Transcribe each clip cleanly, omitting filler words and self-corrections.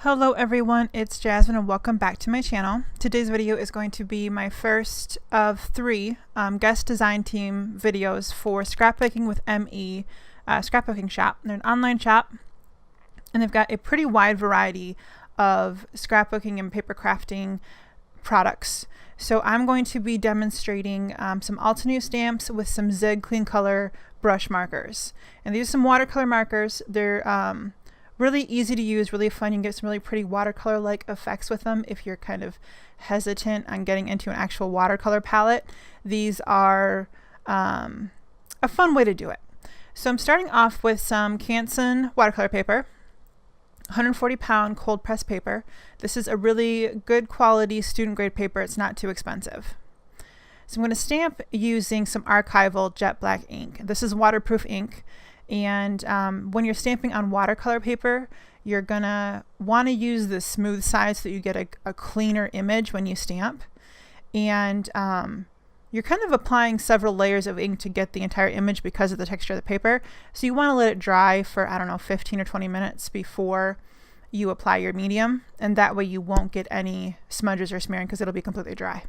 Hello everyone, it's Jasmine and welcome back to my channel. Today's video is going to be my first of three guest design team videos for Scrapbooking with ME Scrapbooking shop. They're an online shop and they've got a pretty wide variety of scrapbooking and paper crafting products. So I'm going to be demonstrating some Altenews stamps with some Zig Clean Color brush markers. And these are some watercolor markers. They're really easy to use, really fun. You can get some really pretty watercolor-like effects with them if you're kind of hesitant on getting into an actual watercolor palette. These are a fun way to do it. So I'm starting off with some Canson watercolor paper, 140-pound cold press paper. This is a really good quality student grade paper. It's not too expensive. So I'm going to stamp using some Archival jet black ink. This is waterproof ink. And when you're stamping on watercolor paper, you're gonna want to use the smooth side so that you get a cleaner image when you stamp. And you're kind of applying several layers of ink to get the entire image because of the texture of the paper. So you want to let it dry for, I don't know, 15 or 20 minutes before you apply your medium. And that way you won't get any smudges or smearing because it'll be completely dry.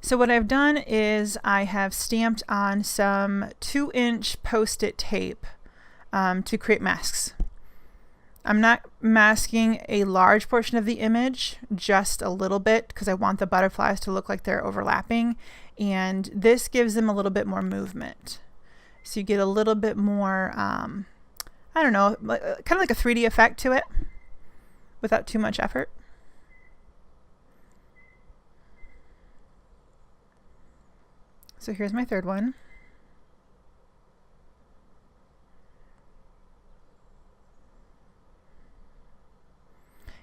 So what I've done is I have stamped on some 2-inch post-it tape to create masks. I'm not masking a large portion of the image, just a little bit, because I want the butterflies to look like they're overlapping, and this gives them a little bit more movement. So you get a little bit more, I don't know, kind of like a 3D effect to it without too much effort. So here's my third one.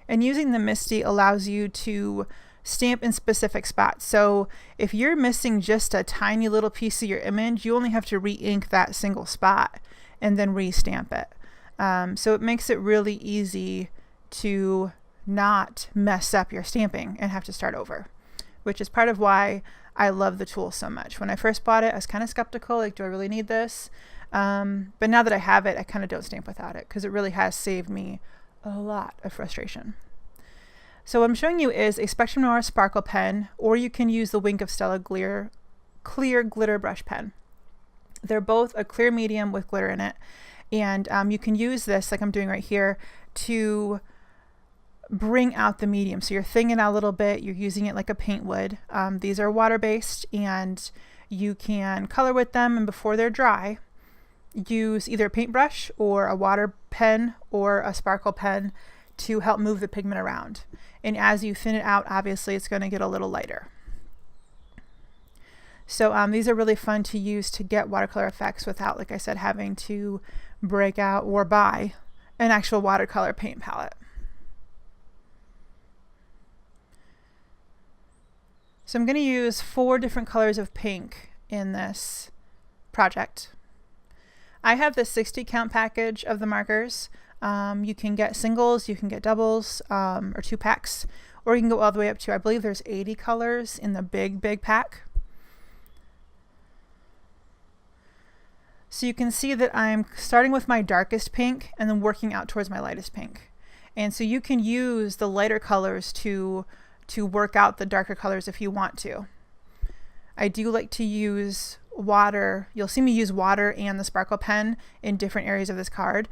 And using the MISTI allows you to stamp in specific spots. So if you're missing just a tiny little piece of your image, you only have to re-ink that single spot and then re-stamp it. So it makes it really easy to not mess up your stamping and have to start over, which is part of why I love the tool so much. When I first bought it, I was kind of skeptical, like, do I really need this? But now that I have it, I kind of don't stamp without it because it really has saved me a lot of frustration. So what I'm showing you is a Spectrum Noir sparkle pen, or you can use the Wink of Stella clear glitter brush pen. They're both a clear medium with glitter in it. And you can use this, like I'm doing right here, to bring out the medium. So you're thinning it out a little bit, you're using it like a paint would. These are water-based and you can color with them, and before they're dry, use either a paintbrush or a water pen or a sparkle pen to help move the pigment around. And as you thin it out, obviously it's going to get a little lighter. So these are really fun to use to get watercolor effects without, like I said, having to break out or buy an actual watercolor paint palette. So I'm going to use 4 different colors of pink in this project. I have the 60 count package of the markers. You can get singles, you can get doubles, or 2 packs, or you can go all the way up to, I believe there's 80 colors in the big pack. So you can see that I'm starting with my darkest pink and then working out towards my lightest pink. And so you can use the lighter colors to work out the darker colors if you want to. I do like to use water. You'll see me use water and the sparkle pen in different areas of this card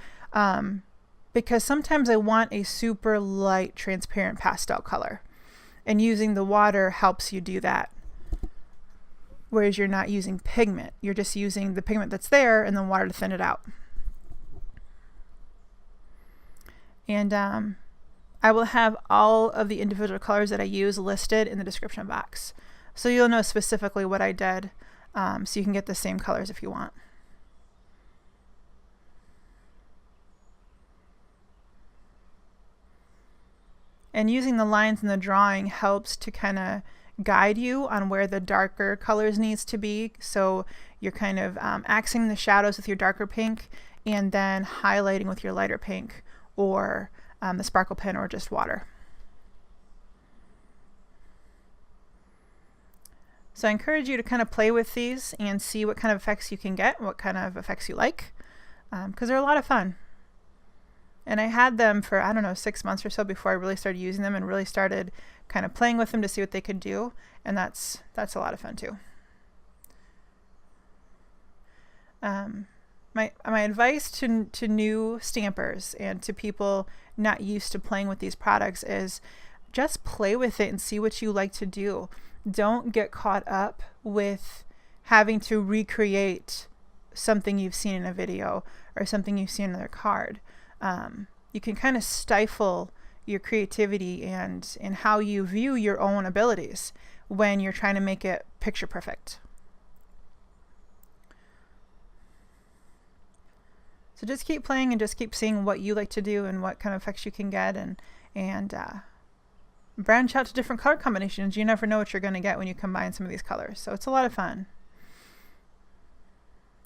because sometimes I want a super light transparent pastel color, and using the water helps you do that, whereas you're not using pigment. You're just using the pigment that's there and then water to thin it out. And I will have all of the individual colors that I use listed in the description box. So you'll know specifically what I did, so you can get the same colors if you want. And using the lines in the drawing helps to kind of guide you on where the darker colors needs to be. So you're kind of accent the shadows with your darker pink and then highlighting with your lighter pink or the sparkle pen or just water. So I encourage you to kind of play with these and see what kind of effects you can get, what kind of effects you like, because they're a lot of fun. And I had them for, I don't know, 6 months or so before I really started using them and really started kind of playing with them to see what they could do. And that's a lot of fun too. My advice to new stampers and to people not used to playing with these products is just play with it and see what you like to do. Don't get caught up with having to recreate something you've seen in a video or something you've seen on their card. You can kind of stifle your creativity and how you view your own abilities when you're trying to make it picture perfect. So just keep playing and just keep seeing what you like to do and what kind of effects you can get, and branch out to different color combinations. You never know what you're going to get when you combine some of these colors. So it's a lot of fun.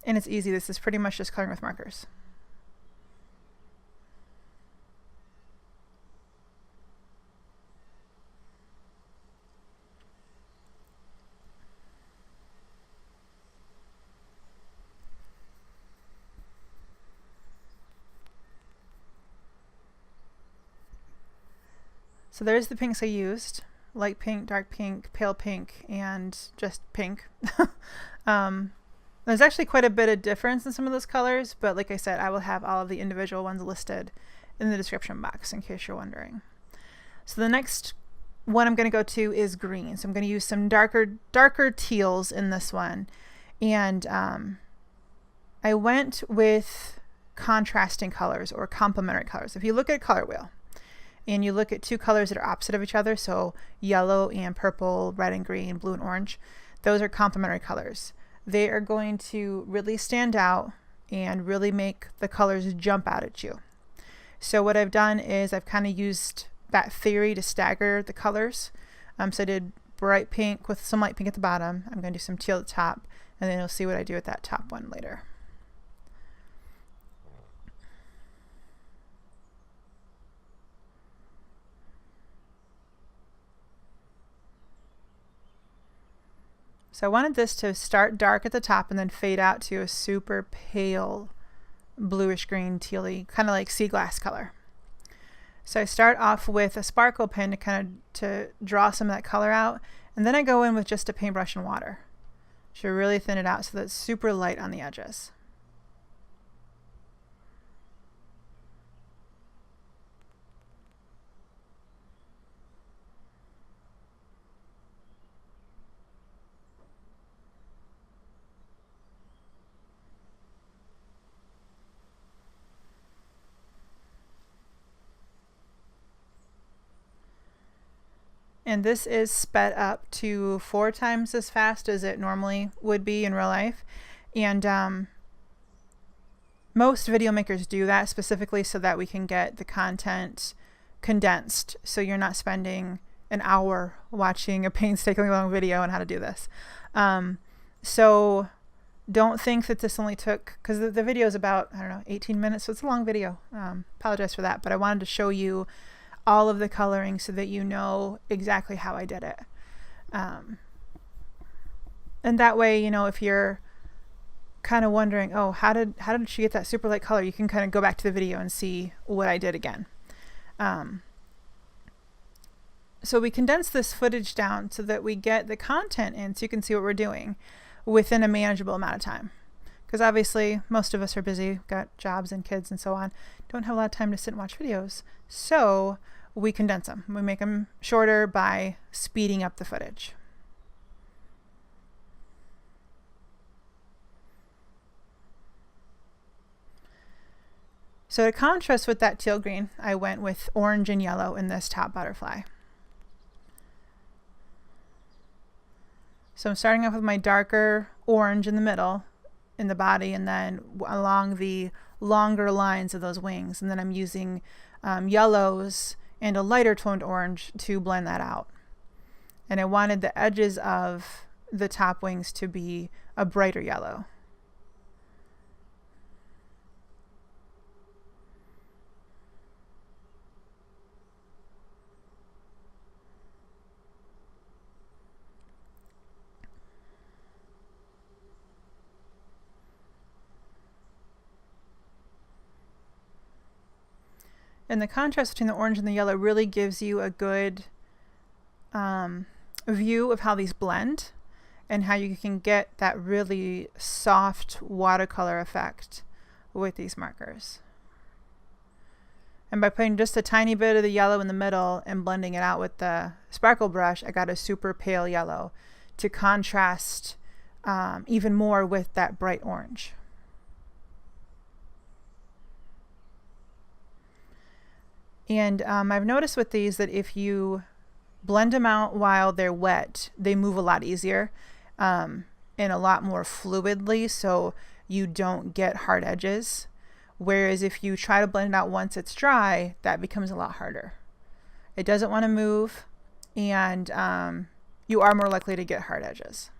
And it's easy. This is pretty much just coloring with markers. So there's the pinks I used: light pink, dark pink, pale pink, and just pink. There's actually quite a bit of difference in some of those colors, but like I said, I will have all of the individual ones listed in the description box in case you're wondering. So the next one I'm going to go to is green. So I'm going to use some darker teals in this one. And I went with contrasting colors or complementary colors. If you look at a color wheel and you look at two colors that are opposite of each other, so yellow and purple, red and green, blue and orange, those are complementary colors. They are going to really stand out and really make the colors jump out at you. So what I've done is I've kind of used that theory to stagger the colors. So I did bright pink with some light pink at the bottom. I'm going to do some teal at the top, and then you'll see what I do with that top one later. So I wanted this to start dark at the top and then fade out to a super pale bluish green tealy, kind of like sea glass color. So I start off with a sparkle pen to kind of to draw some of that color out, and then I go in with just a paintbrush and water to really thin it out so that it's super light on the edges. And this is sped up to 4 times as fast as it normally would be in real life. And most video makers do that specifically so that we can get the content condensed. So you're not spending an hour watching a painstakingly long video on how to do this. So don't think that this only took, because the video is about, I don't know, 18 minutes. So it's a long video. Apologize for that. But I wanted to show you all of the coloring so that you know exactly how I did it. And that way, you know, if you're kind of wondering, oh, how did she get that super light color, you can kind of go back to the video and see what I did again. So we condense this footage down so that we get the content in so you can see what we're doing within a manageable amount of time. Because obviously most of us are busy, got jobs and kids and so on, don't have a lot of time to sit and watch videos. So we condense them. We make them shorter by speeding up the footage. So to contrast with that teal green, I went with orange and yellow in this top butterfly. So I'm starting off with my darker orange in the middle, in the body, and then along the longer lines of those wings. And then I'm using yellows and a lighter toned orange to blend that out. And I wanted the edges of the top wings to be a brighter yellow. And the contrast between the orange and the yellow really gives you a good view of how these blend and how you can get that really soft watercolor effect with these markers. And by putting just a tiny bit of the yellow in the middle and blending it out with the sparkle brush, I got a super pale yellow to contrast even more with that bright orange. And I've noticed with these that if you blend them out while they're wet, they move a lot easier and a lot more fluidly, so you don't get hard edges. Whereas if you try to blend it out once it's dry, that becomes a lot harder. It doesn't want to move, and you are more likely to get hard edges.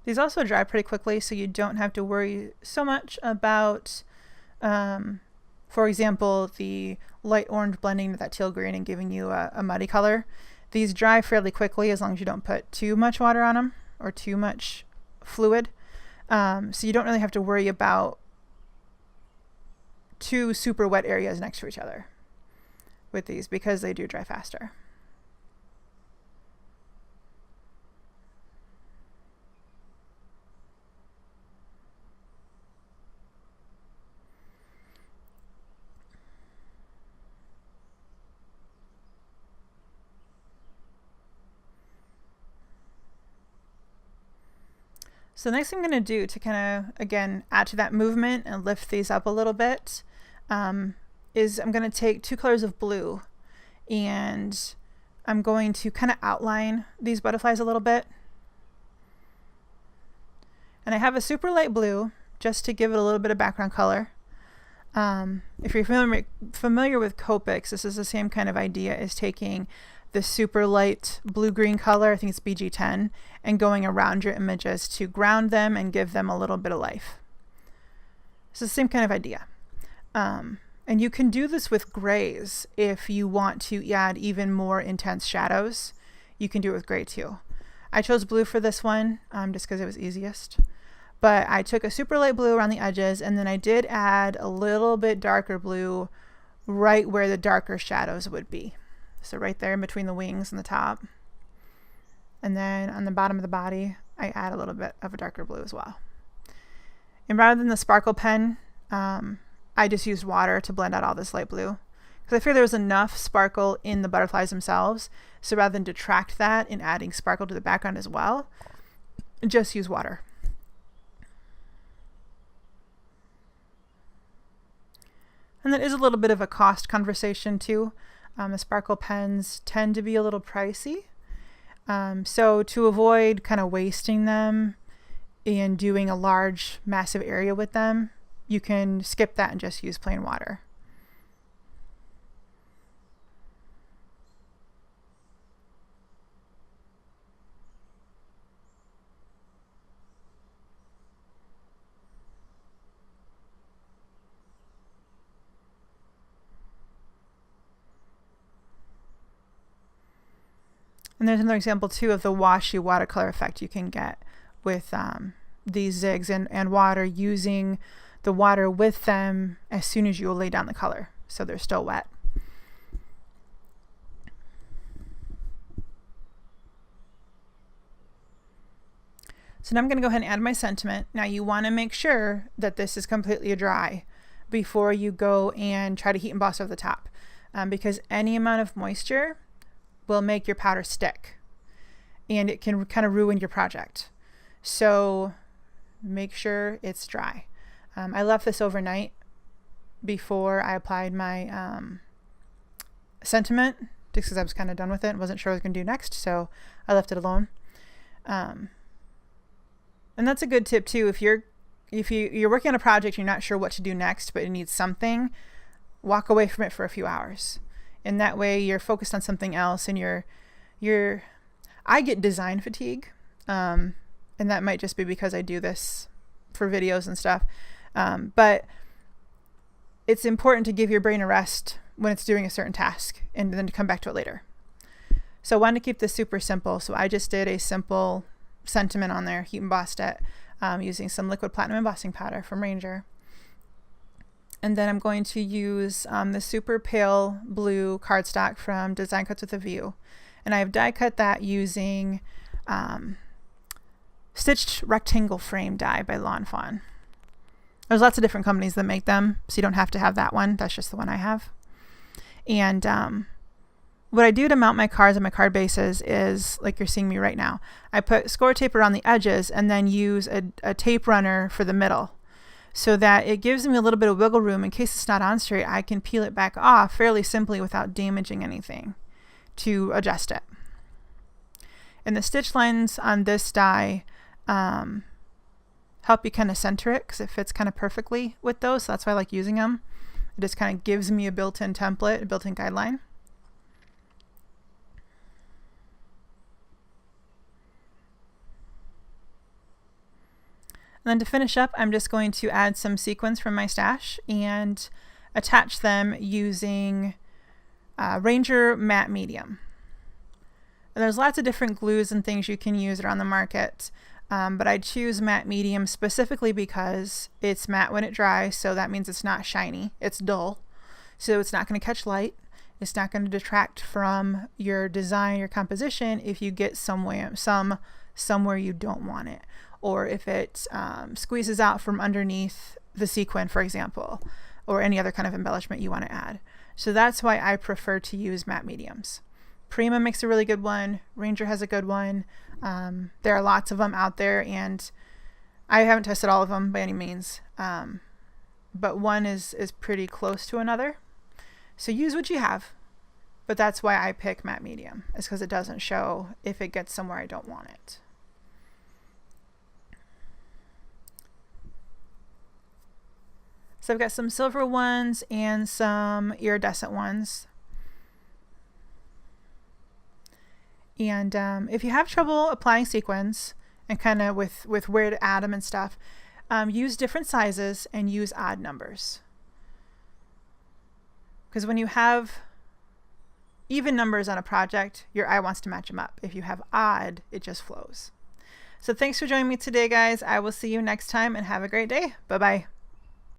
These also dry pretty quickly, so you don't have to worry so much about, for example, the light orange blending with that teal green and giving you a muddy color. These dry fairly quickly as long as you don't put too much water on them or too much fluid. So you don't really have to worry about two super wet areas next to each other with these because they do dry faster. So the next thing I'm going to do to kind of, again, add to that movement and lift these up a little bit is I'm going to take two colors of blue and I'm going to kind of outline these butterflies a little bit. And I have a super light blue just to give it a little bit of background color. If you're familiar with Copics, this is the same kind of idea as taking the super light blue-green color, I think it's BG10, and going around your images to ground them and give them a little bit of life. It's the same kind of idea. And you can do this with grays if you want to add even more intense shadows. You can do it with gray too. I chose blue for this one just because it was easiest. But I took a super light blue around the edges, and then I did add a little bit darker blue right where the darker shadows would be. So right there in between the wings and the top. And then on the bottom of the body, I add a little bit of a darker blue as well. And rather than the sparkle pen, I just used water to blend out all this light blue. Because I figured there was enough sparkle in the butterflies themselves. So rather than detract that in adding sparkle to the background as well, just use water. And that is a little bit of a cost conversation too. The sparkle pens tend to be a little pricey. So to avoid kind of wasting them and doing a large, massive area with them, you can skip that and just use plain water. And there's another example too of the washy watercolor effect you can get with these zigs and water, using the water with them as soon as you lay down the color, so they're still wet. So now I'm going to go ahead and add my sentiment. Now you want to make sure that this is completely dry before you go and try to heat emboss over the top, because any amount of moisture will make your powder stick and it can kind of ruin your project. So make sure it's dry. I left this overnight before I applied my sentiment, just because I was kind of done with it and wasn't sure what I was going to do next, so I left it alone. And that's a good tip too. If you're working on a project, you're not sure what to do next, but you need something, walk away from it for a few hours. And that way you're focused on something else, and I get design fatigue. And that might just be because I do this for videos and stuff. But it's important to give your brain a rest when it's doing a certain task and then to come back to it later. So I wanted to keep this super simple. So I just did a simple sentiment on there, heat embossed it using some liquid platinum embossing powder from Ranger. And then I'm going to use the super pale blue cardstock from Design Cuts with a View. And I've die cut that using stitched rectangle frame die by Lawn Fawn. There's lots of different companies that make them, so you don't have to have that one. That's just the one I have. And what I do to mount my cards and my card bases is, like you're seeing me right now, I put score tape around the edges and then use a tape runner for the middle, so that it gives me a little bit of wiggle room in case it's not on straight. I can peel it back off fairly simply without damaging anything to adjust it. And the stitch lines on this die help you kind of center it because it fits kind of perfectly with those. So that's why I like using them. It just kind of gives me a built-in template, a built-in guideline. And then to finish up, I'm just going to add some sequins from my stash and attach them using Ranger Matte Medium. And there's lots of different glues and things you can use around the market, but I choose Matte Medium specifically because it's matte when it dries, so that means it's not shiny, it's dull, so it's not going to catch light. It's not going to detract from your design, your composition if you get somewhere you don't want it, or if it squeezes out from underneath the sequin, for example, or any other kind of embellishment you want to add. So that's why I prefer to use matte mediums. Prima makes a really good one. Ranger has a good one. There are lots of them out there, and I haven't tested all of them by any means, but one is pretty close to another. So use what you have, but that's why I pick matte medium, is because it doesn't show if it gets somewhere I don't want it. So I've got some silver ones and some iridescent ones. And if you have trouble applying sequins and kind of with where to add them and stuff, use different sizes and use odd numbers. Because when you have even numbers on a project, your eye wants to match them up. If you have odd, it just flows. So thanks for joining me today, guys. I will see you next time and have a great day. Bye-bye.